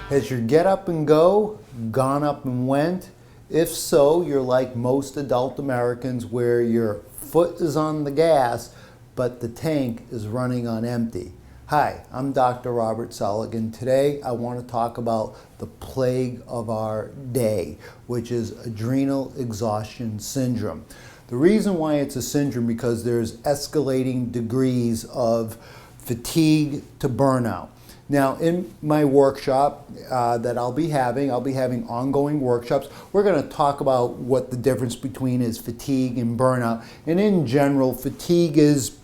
Has your get up and go gone up and went? If so, you're like most adult Americans where your foot is on the gas, but the tank is running on empty. Hi, I'm Dr. Robert Selig, and today I want to talk about the plague of our day, which is adrenal exhaustion syndrome. The reason why it's a syndrome because there's escalating degrees of fatigue to burnout. Now, in my workshop that I'll be having ongoing workshops. We're going to talk about what the difference between is fatigue and burnout. And in general, fatigue is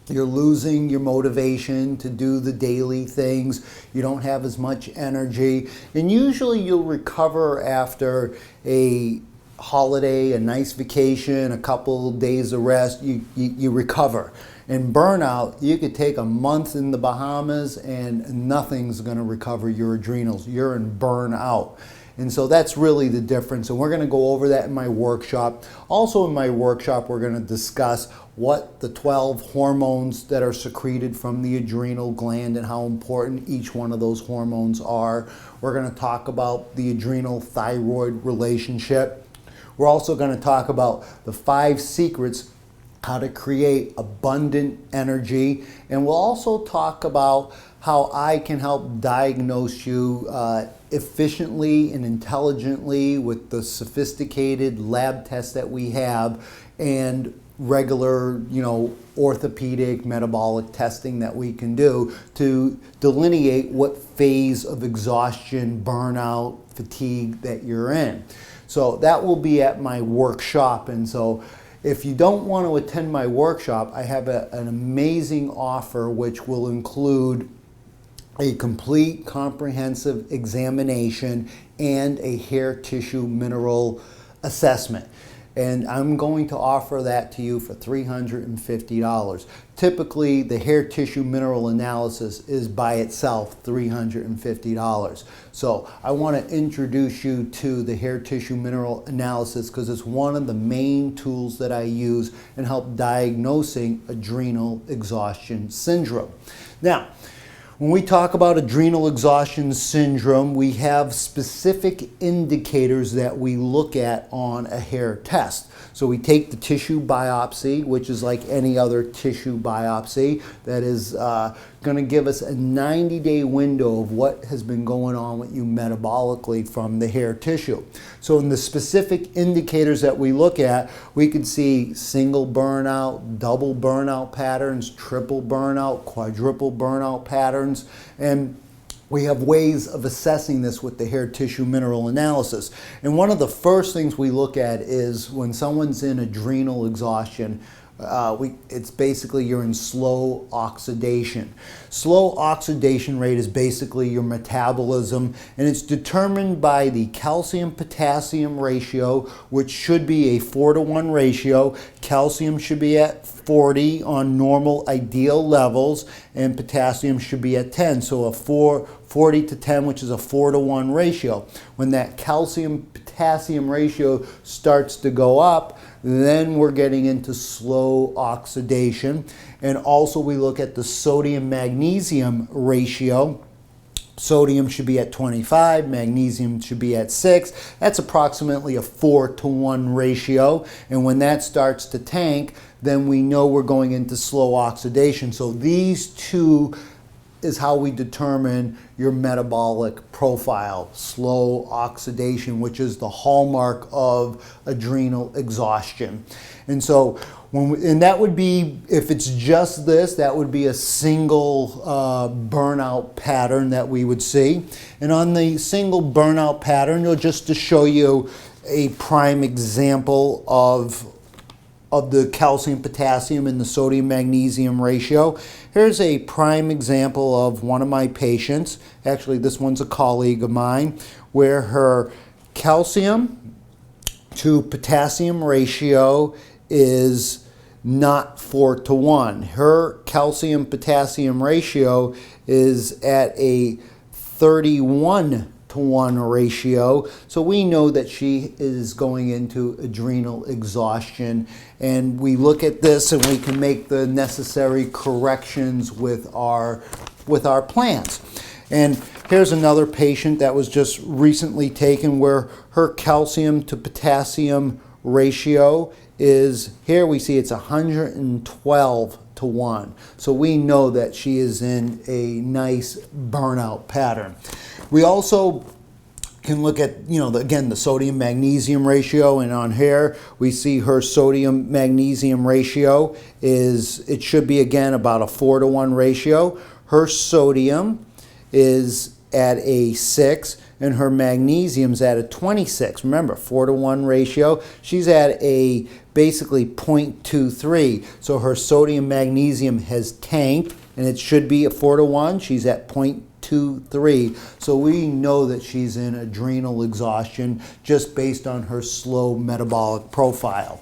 you're losing your motivation to do the daily things. You don't have as much energy. And usually you'll recover after a holiday, a nice vacation, a couple days of rest, you recover. In burnout, you could take a month in the Bahamas and nothing's going to recover your adrenals. You're in burnout. And so that's really the difference. And we're going to go over that in my workshop. Also in my workshop, we're going to discuss what the 12 hormones that are secreted from the adrenal gland and how important each one of those hormones are. We're going to talk about the adrenal thyroid relationship. We're also going to talk about the 5 secrets how to create abundant energy, and we'll also talk about how I can help diagnose you efficiently and intelligently with the sophisticated lab tests that we have and regular, orthopedic metabolic testing that we can do to delineate what phase of exhaustion, burnout, fatigue that you're in. So that will be at my workshop. And so if you don't want to attend my workshop, I have an amazing offer which will include a complete comprehensive examination and a hair tissue mineral assessment. And I'm going to offer that to you for $350. Typically, the hair tissue mineral analysis is by itself $350. So I want to introduce you to the hair tissue mineral analysis because it's one of the main tools that I use in help diagnosing adrenal exhaustion syndrome. Now, when we talk about adrenal exhaustion syndrome, we have specific indicators that we look at on a hair test. So we take the tissue biopsy, which is like any other tissue biopsy, that is going to give us a 90-day window of what has been going on with you metabolically from the hair tissue. So in the specific indicators that we look at, we can see single burnout, double burnout patterns, triple burnout, quadruple burnout patterns, and we have ways of assessing this with the hair tissue mineral analysis. And one of the first things we look at is when someone's in adrenal exhaustion, it's basically you're in slow oxidation. Slow oxidation rate is basically your metabolism, and it's determined by the calcium-potassium ratio, which should be a 4-to-1 ratio. Calcium should be at 40 on normal ideal levels, and potassium should be at 10. So a 40 to 10, which is a 4-to-1 ratio. When that calcium-potassium ratio starts to go up, then we're getting into slow oxidation. And also we look at the sodium-magnesium ratio. Sodium should be at 25, magnesium should be at 6. That's approximately a 4-to-1 ratio. And when that starts to tank, then we know we're going into slow oxidation. So these two is how we determine your metabolic profile, slow oxidation, which is the hallmark of adrenal exhaustion. And so, and that would be, if it's just this, that would be a single burnout pattern that we would see. And on the single burnout pattern, just to show you a prime example of the calcium, potassium, and the sodium magnesium ratio. Here's a prime example of one of my patients. Actually, this one's a colleague of mine, where her calcium to potassium ratio is not 4-to-1. Her calcium potassium ratio is at a 31-to-1 ratio. So we know that she is going into adrenal exhaustion, and we look at this and we can make the necessary corrections with our plans. And here's another patient that was just recently taken where her calcium to potassium ratio is, here we see it's 112 to 1. So we know that she is in a nice burnout pattern. We also can look at, again, the sodium magnesium ratio, and on here we see her sodium magnesium ratio it should be again about a 4 to 1 ratio. Her sodium is at a 6 and her magnesium's at a 26. Remember, 4 to 1 ratio. She's at a basically 0.23. So her sodium magnesium has tanked and it should be a 4 to 1. She's at 0.23. So we know that she's in adrenal exhaustion just based on her slow metabolic profile.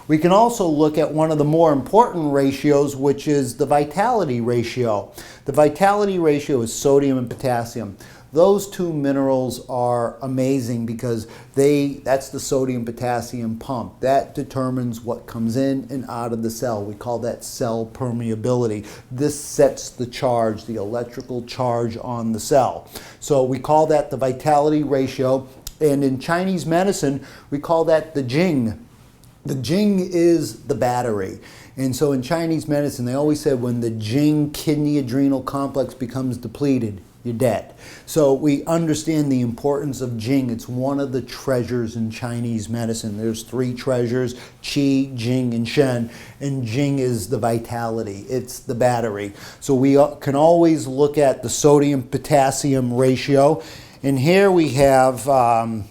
We can also look at one of the more important ratios, which is the vitality ratio. The vitality ratio is sodium and potassium. Those two minerals are amazing because that's the sodium potassium pump. That determines what comes in and out of the cell. We call that cell permeability. This sets the charge, the electrical charge on the cell. So we call that the vitality ratio. And in Chinese medicine, we call that the Jing. The Jing is the battery. And so in Chinese medicine, they always said when the Jing kidney adrenal complex becomes depleted, you're dead. So we understand the importance of Jing. It's one of the treasures in Chinese medicine. There's 3 treasures: Qi, Jing, and Shen. And Jing is the vitality. It's the battery. So we can always look at the sodium-potassium ratio. And here we have a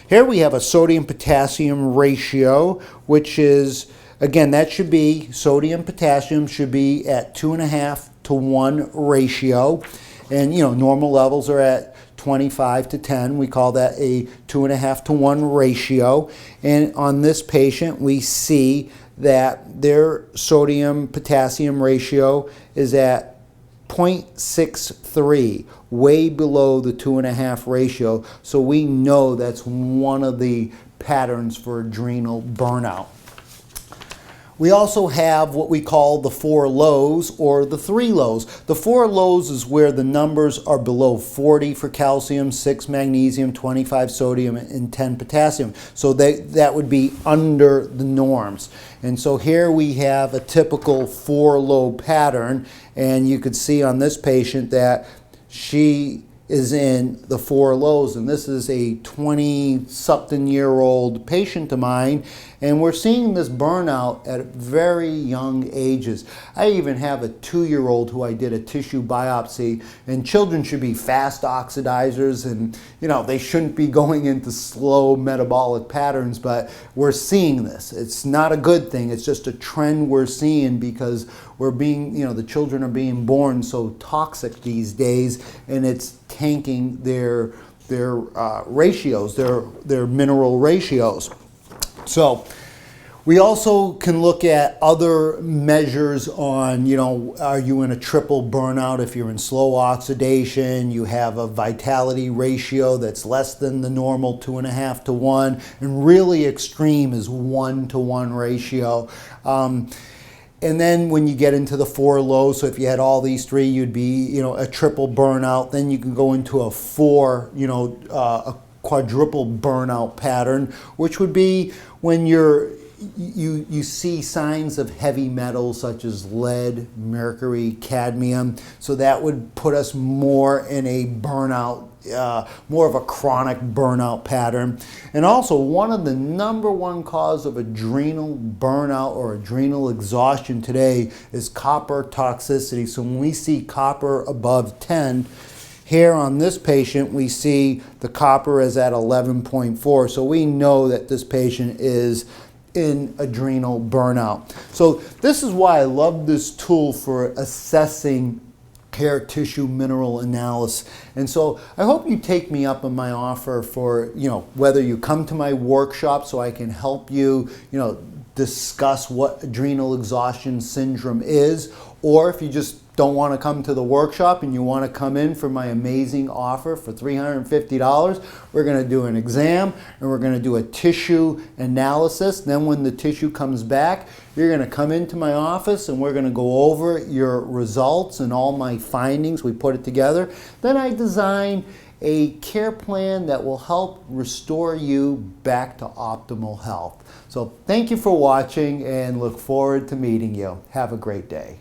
sodium-potassium ratio, which is, again, that should be, sodium-potassium should be at 2.5 to 1 ratio. And, normal levels are at 25 to 10. We call that a 2.5 to 1 ratio. And on this patient, we see that their sodium-potassium ratio is at 0.63, way below the 2.5 ratio. So we know that's one of the patterns for adrenal burnout. We also have what we call the 4 lows or the 3 lows. The 4 lows is where the numbers are below 40 for calcium, 6 magnesium, 25 sodium, and 10 potassium. So that would be under the norms. And so here we have a typical 4 low pattern, and you could see on this patient that she is in the 4 lows, and this is a 20-something-year-old patient of mine, and we're seeing this burnout at very young ages. I even have a 2-year-old who I did a tissue biopsy, and children should be fast oxidizers, and they shouldn't be going into slow metabolic patterns, but we're seeing this. It's not a good thing. It's just a trend we're seeing because we're being, the children are being born so toxic these days, and it's tanking their ratios, their mineral ratios. So we also can look at other measures on, are you in a triple burnout? If you're in slow oxidation, you have a vitality ratio that's less than the normal 2.5 to 1, and really extreme is 1 to 1 ratio. And then when you get into the 4 lows, so if you had all these 3, you'd be, a triple burnout. Then you can go into a 4, a quadruple burnout pattern, which would be when you see signs of heavy metals such as lead, mercury, cadmium. So that would put us more in a burnout, more of a chronic burnout pattern. And also, one of the #1 cause of adrenal burnout or adrenal exhaustion today is copper toxicity. So when we see copper above 10, here on this patient, we see the copper is at 11.4. So we know that this patient is in adrenal burnout. So this is why I love this tool for assessing hair tissue mineral analysis. And so I hope you take me up on my offer for, whether you come to my workshop so I can help you, discuss what adrenal exhaustion syndrome is, or if you just don't want to come to the workshop and you want to come in for my amazing offer for $350, we're going to do an exam and we're going to do a tissue analysis. Then when the tissue comes back, you're going to come into my office and we're going to go over your results and all my findings. We put it together. Then I design a care plan that will help restore you back to optimal health. So thank you for watching and look forward to meeting you. Have a great day.